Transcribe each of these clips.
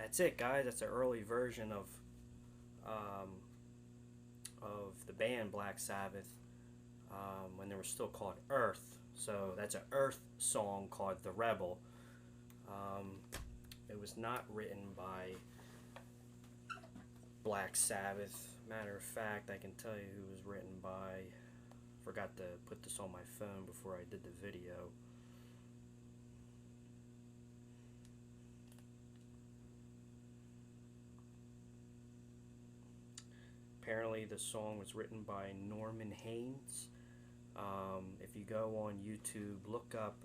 that's it, guys. That's an early version of the band Black Sabbath when they were still called Earth. So that's an Earth song called The Rebel. It was not written by Black Sabbath. Matter of fact, I can tell you who it was written by. Forgot to put this on my phone before I did the video. Apparently the song was written by Norman Haines. If you go on YouTube, look up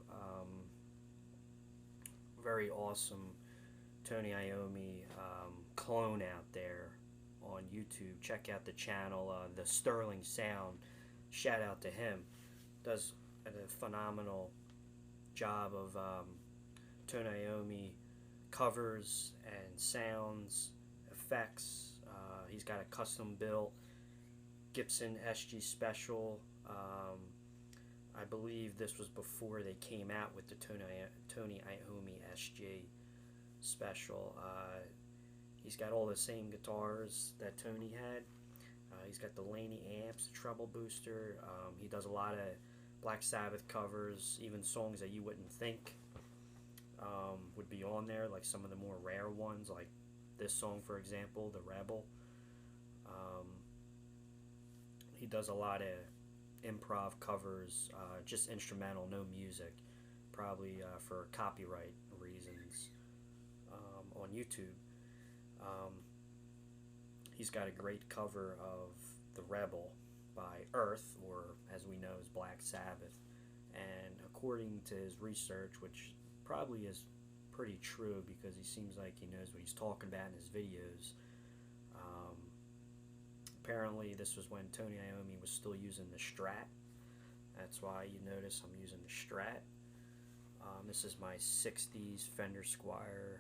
very awesome Tony Iommi clone out there on YouTube. Check out the channel, The Sterling Sound. Shout out to him. Does a phenomenal job of Tony Iommi covers and sounds, effects. He's got a custom built Gibson SG Special. I believe this was before they came out with the Tony Iommi SG Special. He's got all the same guitars that Tony had. He's got the Laney amps, the treble booster. He does a lot of Black Sabbath covers, even songs that you wouldn't think would be on there, like some of the more rare ones, like this song, for example, The Rebel. He does a lot of improv covers, just instrumental, no music, probably for copyright reasons on YouTube. He's got a great cover of The Rebel by Earth, or as we know as Black Sabbath, and according to his research, which probably is pretty true because he seems like he knows what he's talking about in his videos, apparently this was when Tony Iommi was still using the Strat. That's why you notice I'm using the Strat. This is my 60s Fender Squier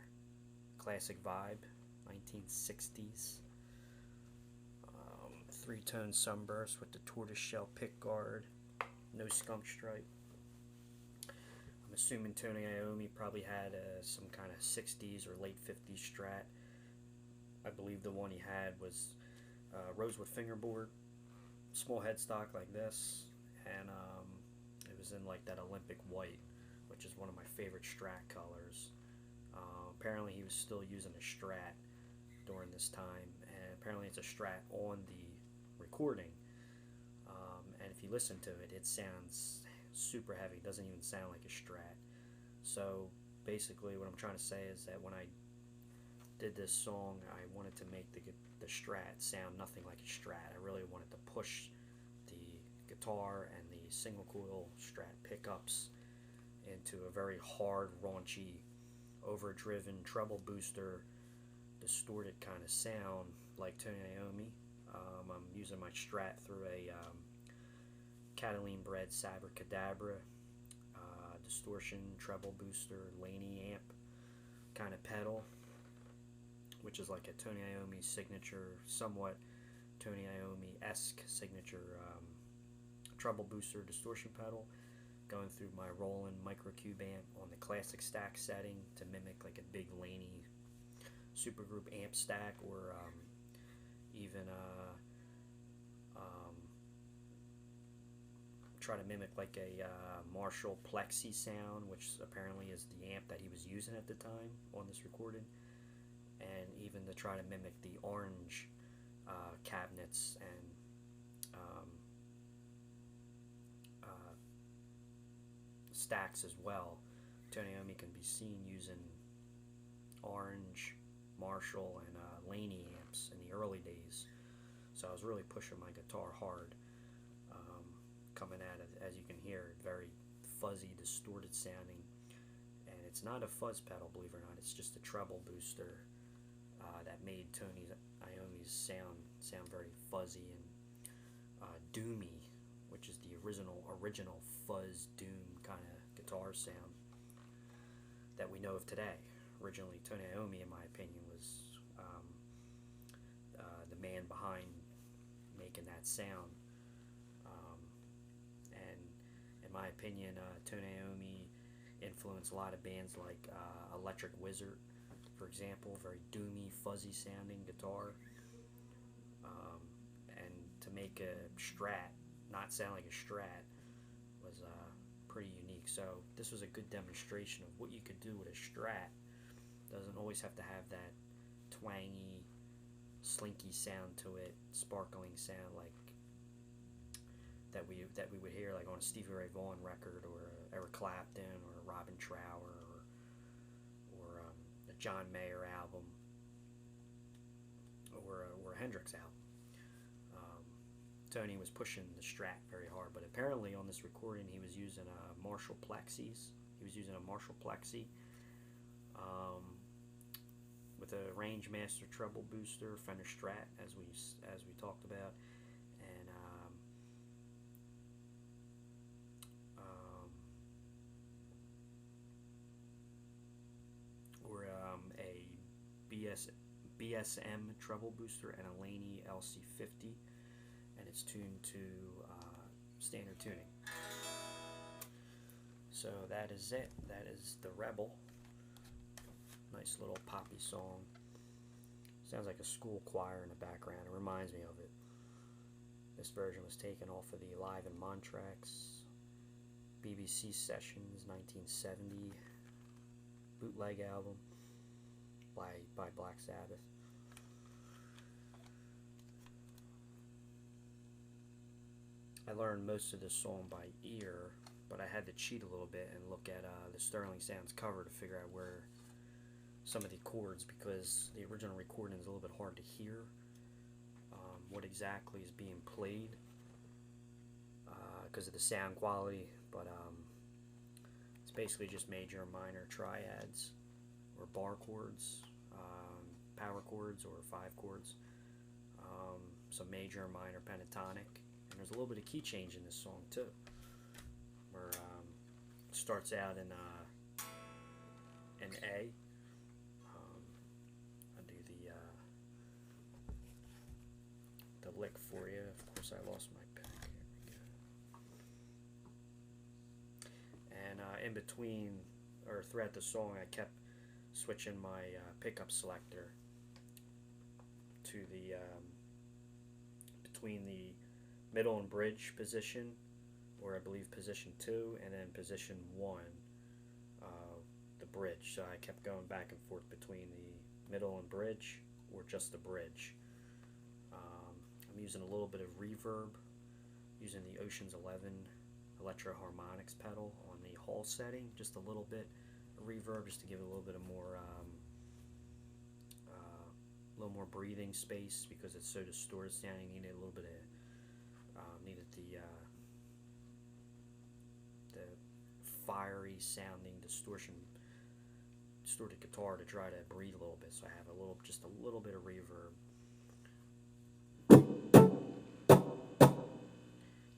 Classic Vibe, 1960s. Three-tone sunburst with the tortoiseshell pickguard, no skunk stripe. I'm assuming Tony Iommi probably had some kind of 60s or late 50s Strat. I believe the one he had was rosewood fingerboard, small headstock like this, and it was in like that Olympic white, which is one of my favorite Strat colors. Apparently he was still using a Strat during this time, and apparently it's a Strat on the recording, and if you listen to it, it sounds super heavy. It doesn't even sound like a Strat. So basically what I'm trying to say is that when I did this song, I wanted to make the Strat sound nothing like a Strat. I really wanted to push the guitar and the single coil Strat pickups into a very hard, raunchy, overdriven treble booster, distorted kind of sound like Tony Iommi. I'm using my Strat through a Cataline bred Sabbra Cadabra distortion treble booster Laney amp kind of pedal, which is like a Tony Iommi signature, somewhat Tony Iommi-esque signature treble booster distortion pedal, going through my Roland microcube amp on the classic stack setting to mimic like a big Laney Supergroup amp stack, or even try to mimic like a Marshall Plexi sound, which apparently is the amp that he was using at the time on this recording, and even to try to mimic the orange cabinets and stacks as well. Tony Iommi can be seen using orange, Marshall, and Laney amps in the early days. So I was really pushing my guitar hard, coming at it, as you can hear, very fuzzy, distorted sounding. And it's not a fuzz pedal, believe it or not. It's just a treble booster that made Tony Iommi's sound very fuzzy and doomy, which is the original fuzz doom kind of guitar sound that we know of today. Originally, Tony Iommi, in my opinion, was the man behind making that sound. And in my opinion, Tony Iommi influenced a lot of bands like Electric Wizard, for example, very doomy, fuzzy sounding guitar. And to make a Strat not sound like a Strat was pretty unique. So this was a good demonstration of what you could do with a Strat. Doesn't always have to have that twangy, slinky sound to it, sparkling sound like that we would hear like on a Stevie Ray Vaughan record, or a Eric Clapton, or a Robin Trower, or a John Mayer album, or a Hendrix album. Tony was pushing the Strat very hard, but apparently on this recording he was using a Marshall Plexis. He was using a Marshall Plexi with a Rangemaster treble booster, Fender Strat, as we talked about, and a BSM treble booster and a Laney LC50, and it's tuned to standard tuning. So that is it. That is the Rebel. Nice little poppy song. Sounds like a school choir in the background. It reminds me of it. This version was taken off of the Live in Montracks BBC Sessions 1970 bootleg album by Black Sabbath. I learned most of this song by ear, but I had to cheat a little bit and look at the Sterling Sound's cover to figure out where some of the chords, because the original recording is a little bit hard to hear what exactly is being played because of the sound quality, but it's basically just major and minor triads or bar chords, power chords or 5 chords, some major and minor pentatonic, and there's a little bit of key change in this song too, where it starts out in A. I'll do the lick for you. Of course, I lost my pick. Here we go. And in between, or throughout the song, I kept switching my pickup selector to the between the middle and bridge position, or I believe position 2, and then position 1, the bridge. So I kept going back and forth between the middle and bridge, or just the bridge. I'm using a little bit of reverb, using the Ocean's 11 Electro Harmonics pedal on the Hall setting, just a little bit of reverb, just to give it a little bit of more, breathing space, because it's so distorted sounding. Needed a little bit of, needed the fiery sounding distorted guitar to try to breathe a little bit. So I have just a little bit of reverb.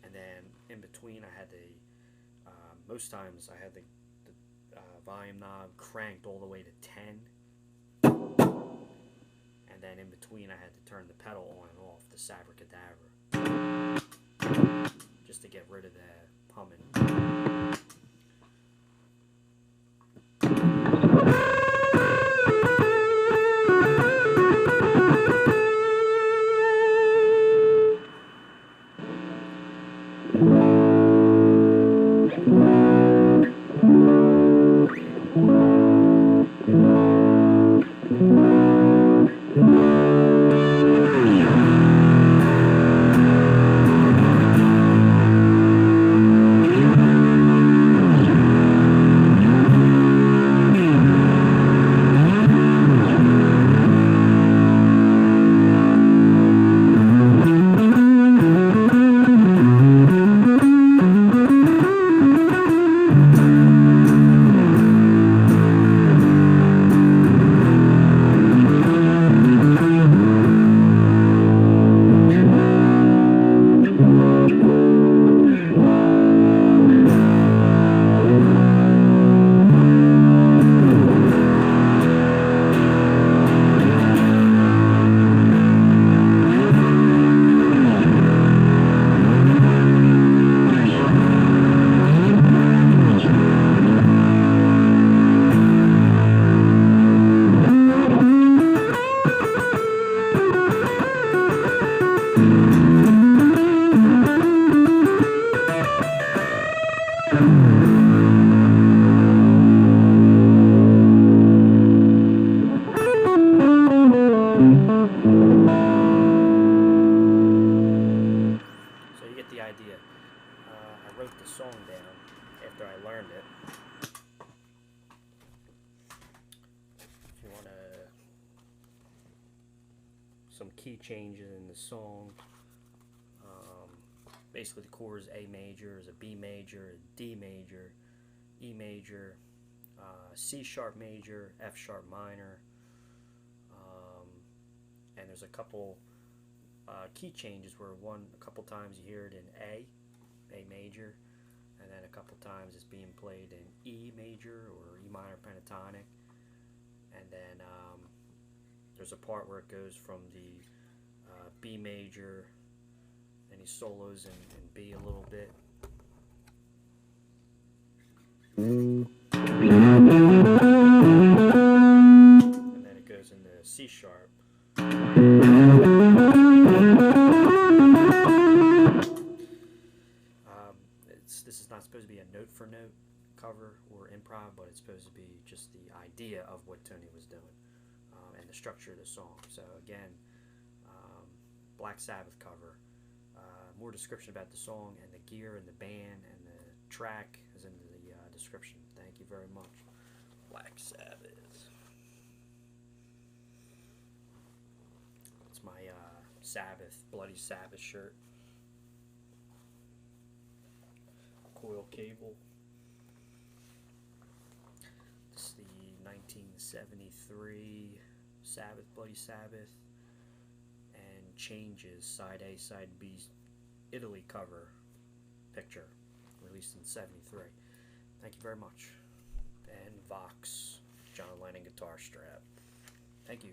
And then in between I had most times I had the volume knob cranked all the way to 10. And then in between I had to turn the pedal on and off, the Sabbra Cadabra, just to get rid of the humming. some key changes in the song. Basically, the chords A major is a B major, a D major, E major, C sharp major, F sharp minor, and there's a couple key changes where a couple times you hear it in A major, and then a couple times it's being played in E major or E minor pentatonic, and then there's a part where it goes from the B major, and he solos in B a little bit. And then it goes into C sharp. This is not supposed to be a note for note cover or improv, but it's supposed to be just the idea of what Tony was doing and the structure of the song. So again, Black Sabbath cover. More description about the song and the gear and the band and the track is in the description. Thank you very much. Black Sabbath. It's my Sabbath, Bloody Sabbath shirt. Coil cable. This is the 1973 Sabbath, Bloody Sabbath, and Changes, side A, side B, Italy cover picture, released in '73. Thank you very much. And Vox, John Lennon guitar strap. Thank you.